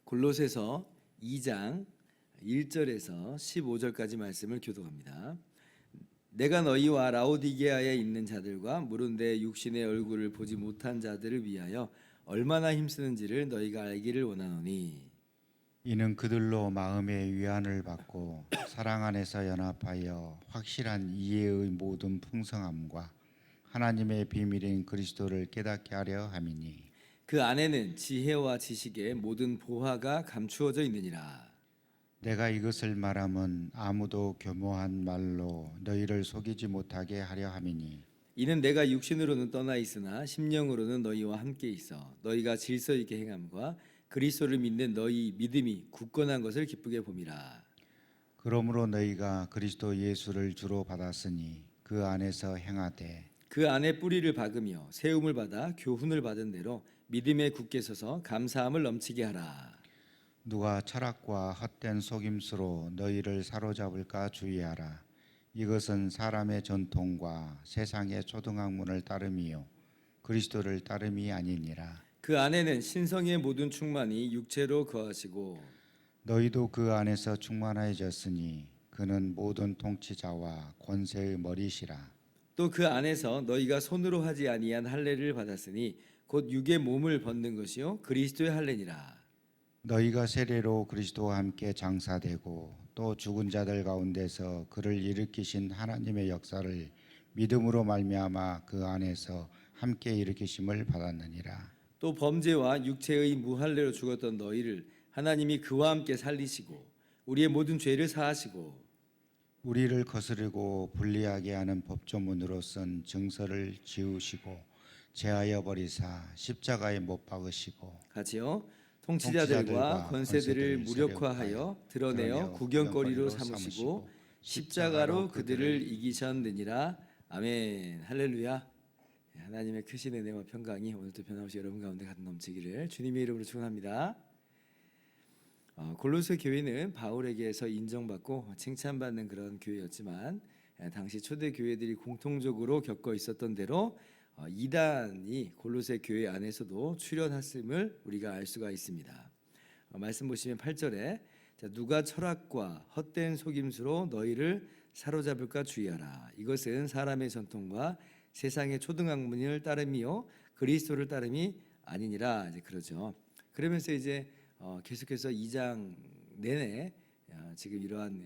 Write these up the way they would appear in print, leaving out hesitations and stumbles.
골로새서 2장 1절에서 15절까지 말씀을 교독합니다. 내가 너희와 라오디게아에 있는 자들과 무른데 육신의 얼굴을 보지 못한 자들을 위하여 얼마나 힘쓰는지를 너희가 알기를 원하노니, 이는 그들로 마음의 위안을 받고 사랑 안에서 연합하여 확실한 이해의 모든 풍성함과 하나님의 비밀인 그리스도를 깨닫게 하려 함이니, 그 안에는 지혜와 지식의 모든 보화가 감추어져 있느니라. 내가 이것을 말함은 아무도 교모한 말로 너희를 속이지 못하게 하려 함이니, 이는 내가 육신으로는 떠나 있으나 심령으로는 너희와 함께 있어 너희가 질서 있게 행함과 그리스도를 믿는 너희 믿음이 굳건한 것을 기쁘게 봄이라. 그러므로 너희가 그리스도 예수를 주로 받았으니 그 안에서 행하되 그 안에 뿌리를 박으며 세움을 받아 교훈을 받은 대로 믿음에 굳게 서서 감사함을 넘치게 하라. 누가 철학과 헛된 속임수로 너희를 사로잡을까 주의하라. 이것은 사람의 전통과 세상의 초등학문을 따름이요 그리스도를 따름이 아니니라. 그 안에는 신성의 모든 충만이 육체로 거하시고 너희도 그 안에서 충만해졌으니 그는 모든 통치자와 권세의 머리시라. 또 그 안에서 너희가 손으로 하지 아니한 할례를 받았으니 곧 육의 몸을 벗는 것이요 그리스도의 할례니라. 너희가 세례로 그리스도와 함께 장사되고 또 죽은 자들 가운데서 그를 일으키신 하나님의 역사를 믿음으로 말미암아 그 안에서 함께 일으키심을 받았느니라. 또 범죄와 육체의 무할례로 죽었던 너희를 하나님이 그와 함께 살리시고 우리의 모든 죄를 사하시고 우리를 거스르고 불리하게 하는 법조문으로 쓴 증서를 지우시고 제하여 버리사 십자가에 못 박으시고 같이요. 통치자들과 권세들을 무력화하여 드러내어 구경거리로 삼으시고 십자가로 그들을 이기셨느니라. 아멘. 할렐루야. 하나님의 크신 은혜와 평강이 오늘도 변함없이 여러분 가운데 가득 넘치기를 주님의 이름으로 축원합니다. 골로새 교회는 바울에게서 인정받고 칭찬받는 그런 교회였지만 당시 초대 교회들이 공통적으로 겪어 있었던 대로 이단이 골로새 교회 안에서도 출현했음을 우리가 알 수가 있습니다. 말씀 보시면 8절에 누가 철학과 헛된 속임수로 너희를 사로잡을까 주의하라. 이것은 사람의 전통과 세상의 초등학문을 따름이요 그리스도를 따름이 아니니라. 이제 그러죠. 그러면서 이제 계속해서 2장 내내 지금 이러한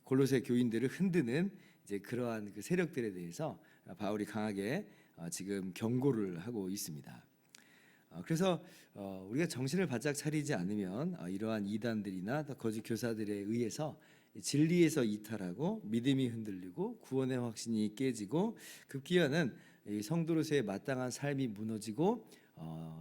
골로새 교인들을 흔드는 이제 그러한 그 세력들에 대해서 바울이 강하게 지금 경고를 하고 있습니다. 그래서 우리가 정신을 바짝 차리지 않으면 이러한 이단들이나 거짓 교사들에 의해서 진리에서 이탈하고 믿음이 흔들리고 구원의 확신이 깨지고 급기야는 성도로서의 마땅한 삶이 무너지고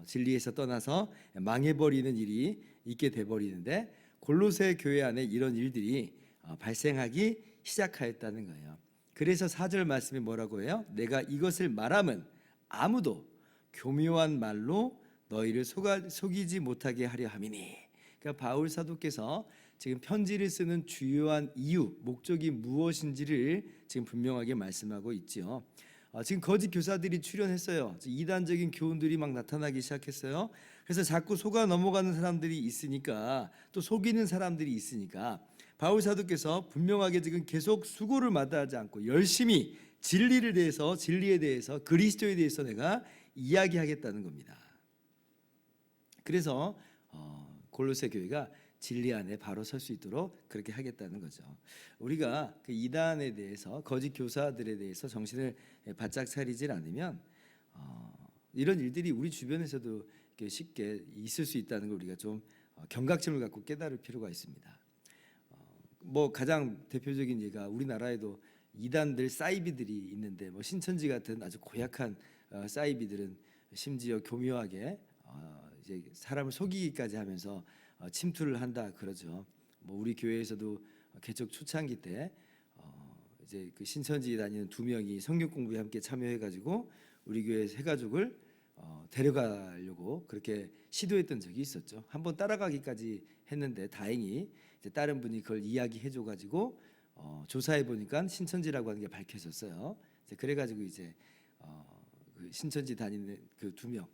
진리에서 떠나서 망해버리는 일이 있게 돼버리는데 골로새 교회 안에 이런 일들이 발생하기 시작하였다는 거예요. 그래서 4절 말씀이 뭐라고 해요? 내가 이것을 말함은 아무도 교묘한 말로 너희를 속이지 못하게 하려 함이니. 그러니까 바울 사도께서 지금 편지를 쓰는 주요한 이유, 목적이 무엇인지를 지금 분명하게 말씀하고 있죠. 지금 거짓 교사들이 출현했어요. 이단적인 교훈들이 막 나타나기 시작했어요. 그래서 자꾸 속아 넘어가는 사람들이 있으니까, 또 속이는 사람들이 있으니까 바울 사도께서 분명하게 지금 계속 수고를 마다하지 않고 열심히 진리에 대해서 그리스도에 대해서 내가 이야기하겠다는 겁니다. 그래서 골로새 교회가 진리 안에 바로 설 수 있도록 그렇게 하겠다는 거죠. 우리가 그 이단에 대해서 거짓 교사들에 대해서 정신을 바짝 차리질 않으면 이런 일들이 우리 주변에서도 쉽게 있을 수 있다는 걸 우리가 좀 경각심을 갖고 깨달을 필요가 있습니다. 뭐 가장 대표적인 예가 우리나라에도 이단들 사이비들이 있는데 뭐 신천지 같은 아주 고약한 사이비들은 심지어 교묘하게 이제 사람을 속이기까지 하면서 침투를 한다 그러죠. 뭐 우리 교회에서도 개척 초창기 때 이제 그 신천지 다니는 2명이 성경 공부에 함께 참여해가지고 우리 교회 세 가족을 데려가려고 그렇게 시도했던 적이 있었죠. 한번 따라가기까지 했는데 다행히 이제 다른 분이 그걸 이야기해줘가지고 조사해 보니까 신천지라고 하는 게 밝혀졌어요. 이제 그래가지고 이제 그 신천지 다니는 그 2명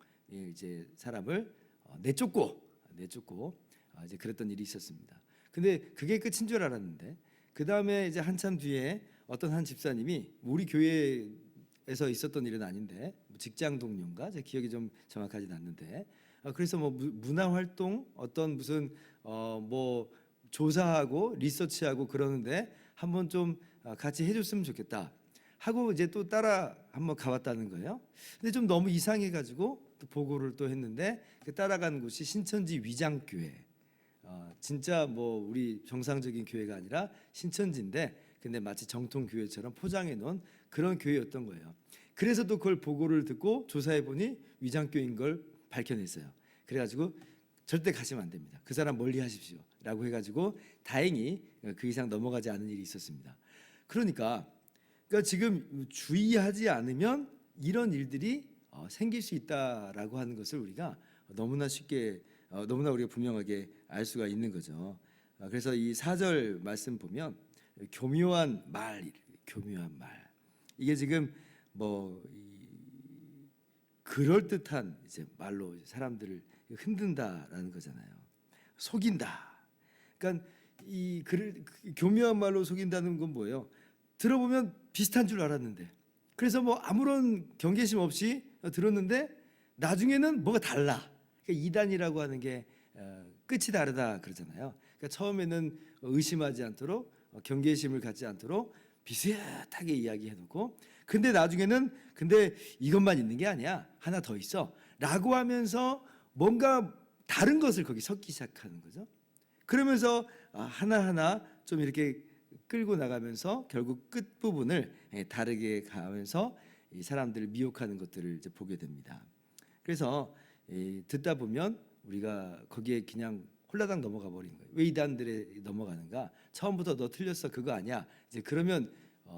이제 사람을 내쫓고 이제 그랬던 일이 있었습니다. 근데 그게 끝인 줄 알았는데 그 다음에 이제 한참 뒤에 어떤 한 집사님이 우리 교회에서 있었던 일은 아닌데 직장 동료인가 제 기억이 좀 정확하진 않는데 그래서 뭐 문화 활동 어떤 무슨 뭐 조사하고 리서치하고 그러는데 한번 좀 같이 해줬으면 좋겠다 하고 이제 또 따라 한번 가봤다는 거예요. 근데 좀 너무 이상해가지고 또 보고를 또 했는데 그 따라간 곳이 신천지 위장교회. 진짜 뭐 우리 정상적인 교회가 아니라 신천지인데 근데 마치 정통 교회처럼 포장해 놓은 그런 교회였던 거예요. 그래서 또 그걸 보고를 듣고 조사해 보니 위장교회인 걸 밝혀냈어요. 그래가지고 절대 가시면 안 됩니다. 그 사람 멀리 하십시오라고 해가지고 다행히 그 이상 넘어가지 않은 일이 있었습니다. 그러니까 지금 주의하지 않으면 이런 일들이 생길 수 있다라고 하는 것을 우리가 너무나 쉽게 너무나 우리가 분명하게 알 수가 있는 거죠. 그래서 이 4절 말씀 보면 교묘한 말 이게 지금 뭐 그럴 듯한 이제 말로 사람들을 흔든다라는 거잖아요. 속인다. 그러니까 이 교묘한 말로 속인다는 건 뭐예요? 들어보면 비슷한 줄 알았는데 그래서 뭐 아무런 경계심 없이 들었는데 나중에는 뭐가 달라. 그러니까 이단이라고 하는 게 끝이 다르다 그러잖아요. 그러니까 처음에는 의심하지 않도록 경계심을 갖지 않도록 비슷하게 이야기해놓고 근데 나중에는 근데 이것만 있는 게 아니야. 하나 더 있어 라고 하면서 뭔가 다른 것을 거기 섞기 시작하는 거죠. 그러면서 하나하나 좀 이렇게 끌고 나가면서 결국 끝부분을 다르게 가면서 이 사람들을 미혹하는 것들을 이제 보게 됩니다. 그래서 듣다 보면 우리가 거기에 그냥 홀라당 넘어가 버리는 거예요. 왜 이단들에 넘어가는가? 처음부터 너 틀렸어 그거 아니야. 이제 그러면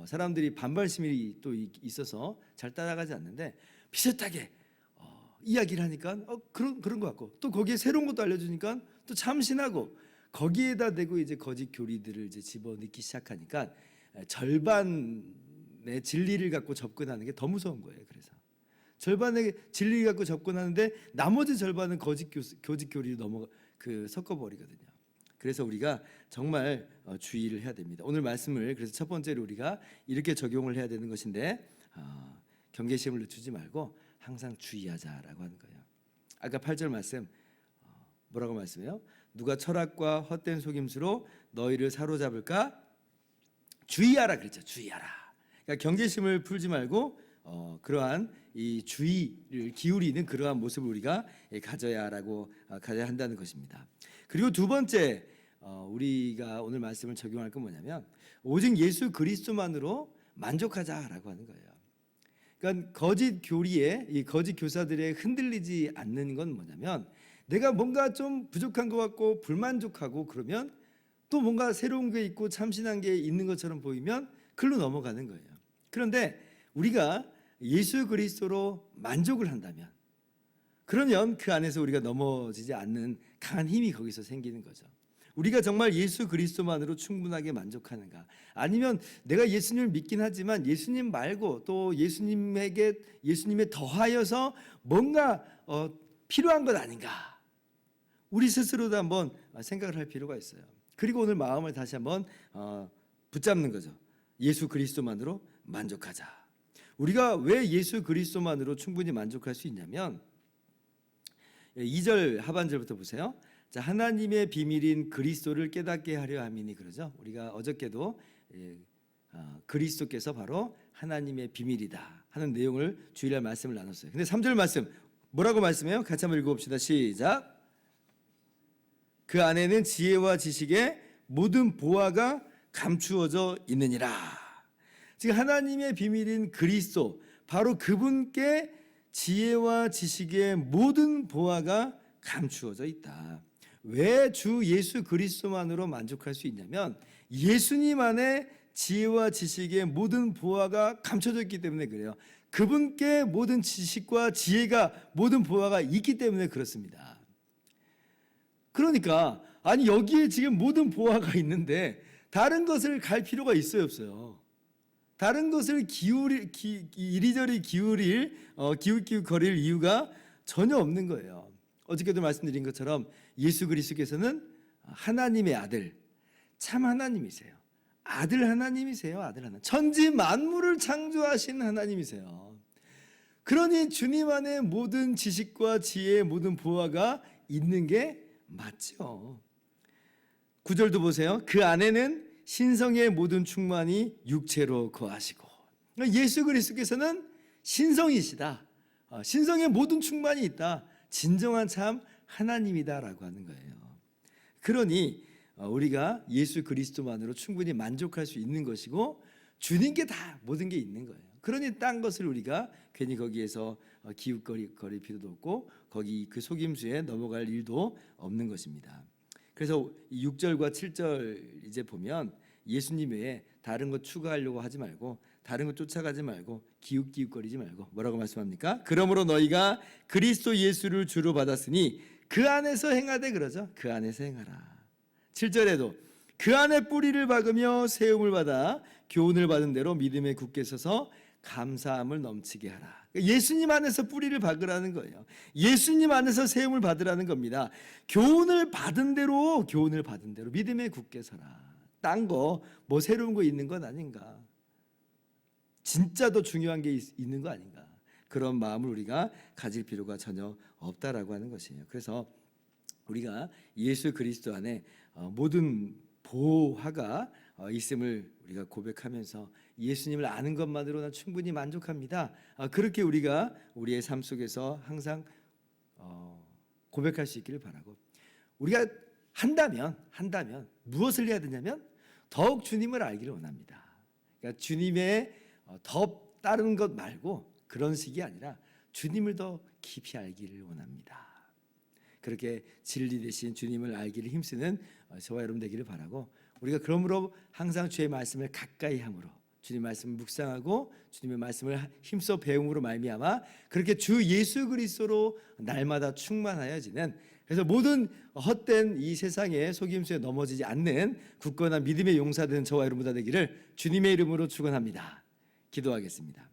사람들이 반발심이 또 있어서 잘 따라가지 않는데 비슷하게 이야기를 하니까 그런 것 같고 또 거기에 새로운 것도 알려주니까 또 참신하고 거기에다 대고 이제 거짓 교리들을 이제 집어넣기 시작하니까 절반의 진리를 갖고 접근하는 게 더 무서운 거예요. 그래서 절반의 진리를 갖고 접근하는데 나머지 절반은 거짓 교리를 섞어버리거든요. 그래서 우리가 정말 주의를 해야 됩니다. 오늘 말씀을 그래서 첫 번째로 우리가 이렇게 적용을 해야 되는 것인데 경계심을 늦추지 말고 항상 주의하자라고 하는 거예요. 아까 8절 말씀 뭐라고 말씀해요? 누가 철학과 헛된 속임수로 너희를 사로잡을까? 주의하라 그랬죠. 주의하라. 그러니까 경계심을 풀지 말고 그러한 이 주의를 기울이는 그러한 모습을 우리가 가져야 한다는 것입니다. 그리고 두 번째 우리가 오늘 말씀을 적용할 건 뭐냐면 오직 예수 그리스도만으로 만족하자라고 하는 거예요. 그러니까 거짓 교리에 이 거짓 교사들에 흔들리지 않는 건 뭐냐면 내가 뭔가 좀 부족한 것 같고 불만족하고 그러면 또 뭔가 새로운 게 있고 참신한 게 있는 것처럼 보이면 글로 넘어가는 거예요. 그런데 우리가 예수 그리스도로 만족을 한다면 그러면 그 안에서 우리가 넘어지지 않는 강한 힘이 거기서 생기는 거죠. 우리가 정말 예수 그리스도만으로 충분하게 만족하는가? 아니면 내가 예수님을 믿긴 하지만 예수님 말고 또 예수님에 더하여서 뭔가 필요한 것 아닌가? 우리 스스로도 한번 생각을 할 필요가 있어요. 그리고 오늘 마음을 다시 한번 붙잡는 거죠. 예수 그리스도만으로 만족하자. 우리가 왜 예수 그리스도만으로 충분히 만족할 수 있냐면 2절 하반절부터 보세요. 자, 하나님의 비밀인 그리스도를 깨닫게 하려 함이니 그러죠. 우리가 어저께도 그리스도께서 바로 하나님의 비밀이다 하는 내용을 주일날 말씀을 나눴어요. 근데 3절 말씀 뭐라고 말씀해요? 같이 한번 읽어봅시다. 시작. 그 안에는 지혜와 지식의 모든 보화가 감추어져 있느니라. 지금 하나님의 비밀인 그리스도 바로 그분께 지혜와 지식의 모든 보화가 감추어져 있다. 왜 주 예수 그리스도만으로 만족할 수 있냐면 예수님 안에 지혜와 지식의 모든 보화가 감춰져 있기 때문에 그래요. 그분께 모든 지식과 지혜가 모든 보화가 있기 때문에 그렇습니다. 그러니까 아니 여기에 지금 모든 보화가 있는데 다른 것을 갈 필요가 있어요, 없어요? 다른 것을 이리저리 기웃기웃거릴 이유가 전혀 없는 거예요. 어저께도 말씀드린 것처럼 예수 그리스도께서는 하나님의 아들, 참 하나님이세요. 아들 하나님이세요. 아들 하나님. 천지 만물을 창조하신 하나님이세요. 그러니 주님 안에 모든 지식과 지혜의 모든 보화가 있는 게 맞죠. 9절도 보세요. 그 안에는 신성의 모든 충만이 육체로 거하시고. 예수 그리스도께서는 신성이시다. 신성의 모든 충만이 있다. 진정한 참 하나님이다라고 하는 거예요. 그러니 우리가 예수 그리스도만으로 충분히 만족할 수 있는 것이고 주님께 다 모든 게 있는 거예요. 그러니 딴 것을 우리가 괜히 거기에서 기웃거릴 필요도 없고 거기 그 속임수에 넘어갈 일도 없는 것입니다. 그래서 6절과 7절 이제 보면 예수님 외에 다른 것 추가하려고 하지 말고 다른 것 쫓아가지 말고 기웃기웃거리지 말고 뭐라고 말씀합니까? 그러므로 너희가 그리스도 예수를 주로 받았으니 그 안에서 행하되 그러죠. 그 안에서 행하라. 7절에도 그 안에 뿌리를 박으며 세움을 받아 교훈을 받은 대로 믿음에 굳게 서서 감사함을 넘치게 하라. 예수님 안에서 뿌리를 박으라는 거예요. 예수님 안에서 세움을 받으라는 겁니다. 교훈을 받은 대로 믿음에 굳게 서라. 딴 거 뭐 새로운 거 있는 건 아닌가? 진짜 더 중요한 게 있는 거 아닌가? 그런 마음을 우리가 가질 필요가 전혀 없다라고 하는 것이에요. 그래서 우리가 예수 그리스도 안에 모든 보화가 있음을 우리가 고백하면서 예수님을 아는 것만으로 난 충분히 만족합니다. 그렇게 우리가 우리의 삶 속에서 항상 고백할 수 있기를 바라고, 우리가 한다면 무엇을 해야 되냐면 더욱 주님을 알기를 원합니다. 그러니까 주님의 더 다른 것 말고 그런 식이 아니라 주님을 더 깊이 알기를 원합니다. 그렇게 진리 대신 주님을 알기를 힘쓰는 저와 여러분 되기를 바라고, 우리가 그러므로 항상 주의 말씀을 가까이 함으로 주님 말씀을 묵상하고 주님의 말씀을 힘써 배움으로 말미암아 그렇게 주 예수 그리스도로 날마다 충만하여지는, 그래서 모든 헛된 이 세상의 속임수에 넘어지지 않는 굳건한 믿음의 용사된 저와 여러분 다 되기를 주님의 이름으로 축원합니다. 기도하겠습니다.